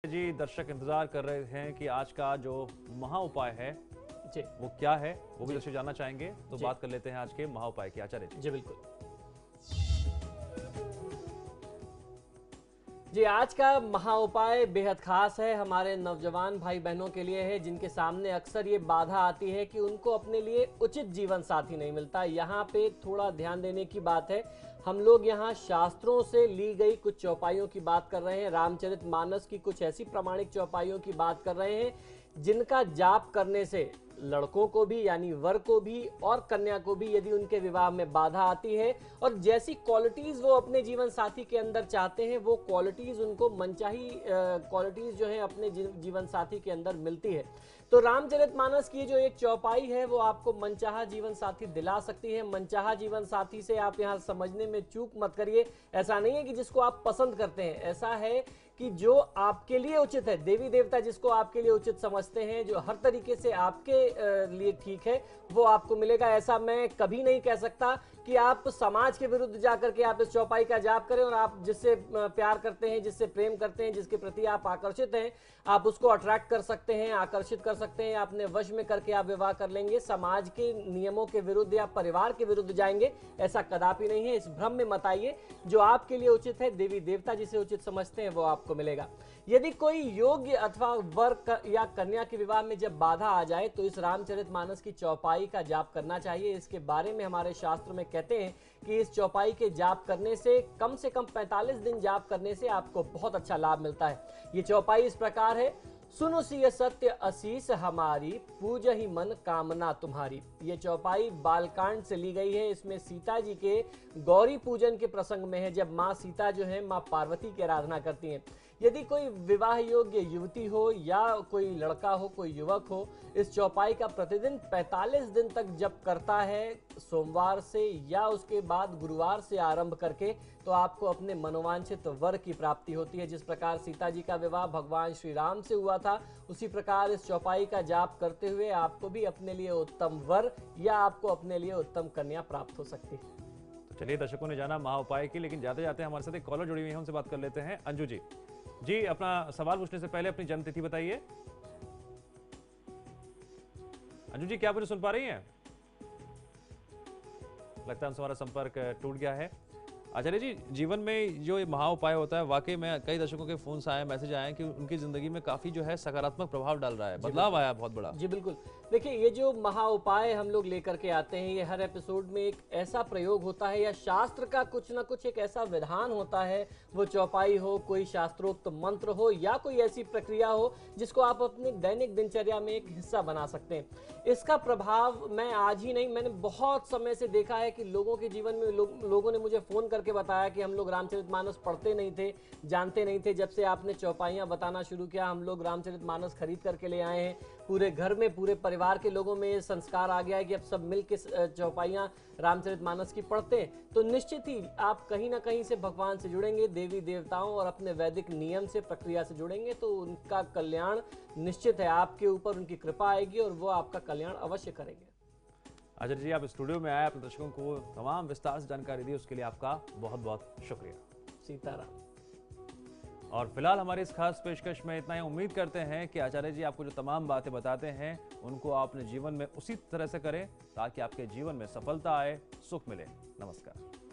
जी, दर्शक इंतजार कर रहे हैं कि आज का जो महा उपाय है जी वो क्या है, वो भी दर्शक जानना चाहेंगे। तो जी बात कर लेते हैं आज के महा उपाय की। आचार्य जी। जी बिल्कुल। जी, आज का महा उपाय बेहद खास है, हमारे नौजवान भाई बहनों के लिए है जिनके सामने अक्सर ये बाधा आती है कि उनको अपने लिए उचित जीवन साथी नहीं मिलता। यहाँ पे थोड़ा ध्यान देने की बात है। हम लोग यहाँ शास्त्रों से ली गई कुछ चौपाइयों की बात कर रहे हैं, रामचरितमानस की कुछ ऐसी प्रामाणिक चौपाइयों की बात कर रहे हैं जिनका जाप करने से लड़कों को भी यानी वर को भी और कन्या को भी यदि उनके विवाह में बाधा आती है और जैसी क्वालिटीज वो अपने जीवन साथी के अंदर चाहते हैं वो क्वालिटीज उनको मनचाही क्वालिटीज जो है अपने जीवन साथी के अंदर मिलती है। तो रामचरितमानस की जो एक चौपाई है वो आपको मनचाहा जीवन साथी दिला सकती है। मनचाहा जीवन साथी से आप यहाँ समझने में चूक मत करिए। ऐसा नहीं है कि जिसको आप पसंद करते हैं, ऐसा है कि जो आपके लिए उचित है, देवी देवता जिसको आपके लिए उचित समझते हैं, जो हर तरीके से आपके लिए ठीक है, वो आपको मिलेगा। ऐसा मैं कभी नहीं कह सकता कि आप समाज के विरुद्ध जाकर के आप इस चौपाई का जाप करें और आप जिससे प्यार करते हैं, जिससे प्रेम करते हैं, जिसके प्रति आप आकर्षित हैं, आप उसको अट्रैक्ट कर सकते हैं, आकर्षित कर सकते हैं, अपने वश में करके आप विवाह कर लेंगे। समाज के नियमों के विरुद्ध या परिवार के विरुद्ध जाएंगे, ऐसा कदापि नहीं है। इस भ्रम में मत आइए। जो आपके लिए उचित है, देवी देवता जिसे उचित समझते हैं, वो आपको मिलेगा। यदि कोई योग्य अथवा वर या कन्या के विवाह में जब बाधा आ जाए तो इस रामचरितमानस की चौपाई का जाप करना चाहिए। इसके बारे में हमारे शास्त्र में कहते हैं कि इस चौपाई के जाप करने से कम 45 दिन जाप करने से आपको बहुत अच्छा लाभ मिलता है। ये चौपाई इस प्रकार है। सुनो सिय सत्य असीस हमारी, पूज ही मन कामना तुम्हारी। ये चौपाई बालकांड से ली गई है। इसमें सीता जी के गौरी पूजन के प्रसंग में है, जब माँ सीता जो है माँ पार्वती की आराधना करती हैं। यदि कोई विवाह योग्य युवती हो या कोई लड़का हो, कोई युवक हो, इस चौपाई का प्रतिदिन 45 दिन तक जब करता है, सोमवार से या उसके बाद गुरुवार से आरंभ करके, तो आपको अपने मनोवांछित वर की प्राप्ति होती है। जिस प्रकार सीता जी का विवाह भगवान श्री राम से हुआ था, उसी प्रकार इस चौपाई का जाप करते हुए आपको भी अपने लिए उत्तम वर या आपको अपने लिए उत्तम कन्या प्राप्त हो सकती है। तो चलिए, दर्शकों ने जाना महा उपाय की, लेकिन जाते जाते हमारे साथ एक कॉलर जुड़ी हुई है, उनसे बात कर लेते हैं। अंजू जी। जी, अपना सवाल पूछने से पहले अपनी जन्म तिथि बताइए। अंजू जी, क्या आप मुझे सुन पा रही हैं? लगता है हमारा संपर्क टूट गया है। आचार्य जी, जीवन में जो ये महा उपाय होता है, वाकई में कई दर्शकों के फोन आए, मैसेज आए कि उनकी जिंदगी में काफी जो है सकारात्मक प्रभाव डाल रहा है, बदलाव आया बहुत बड़ा। जी बिल्कुल। देखिए, ये जो महा उपाय हम लोग लेकर के आते हैं, ये हर एपिसोड में एक ऐसा प्रयोग होता है या शास्त्र का कुछ ना कुछ एक ऐसा विधान होता है, वो चौपाई हो, कोई शास्त्रोक्त मंत्र हो या कोई ऐसी प्रक्रिया हो जिसको आप अपनी दैनिक दिनचर्या में एक हिस्सा बना सकते हैं। इसका प्रभाव मैं आज ही नहीं, मैंने बहुत समय से देखा है कि लोगों के जीवन में लोगों ने मुझे फोन करके बताया कि हम लोग रामचरितमानस पढ़ते नहीं थे, जानते नहीं थे। जब से आपने चौपाइयाँ बताना शुरू किया, हम लोग रामचरितमानस खरीद करके ले आए हैं। पूरे घर में, पूरे परिवार के लोगों में ये संस्कार आ गया है कि अब सब मिल के चौपाइयाँ रामचरितमानस की पढ़ते हैं। तो निश्चित ही आप कहीं ना कहीं से भगवान से जुड़ेंगे, देवी देवताओं और अपने वैदिक नियम से, प्रक्रिया से जुड़ेंगे, तो उनका कल्याण निश्चित है। आपके ऊपर उनकी कृपा आएगी और वो आपका कल्याण अवश्य करेंगे। आचार्य जी, आप स्टूडियो में आए, अपने दर्शकों को तमाम विस्तार से जानकारी दी, उसके लिए आपका बहुत बहुत शुक्रिया। सीताराम। और फिलहाल हमारी इस खास पेशकश में इतना ही। उम्मीद करते हैं कि आचार्य जी आपको जो तमाम बातें बताते हैं उनको आप अपने जीवन में उसी तरह से करें ताकि आपके जीवन में सफलता आए, सुख मिले। नमस्कार।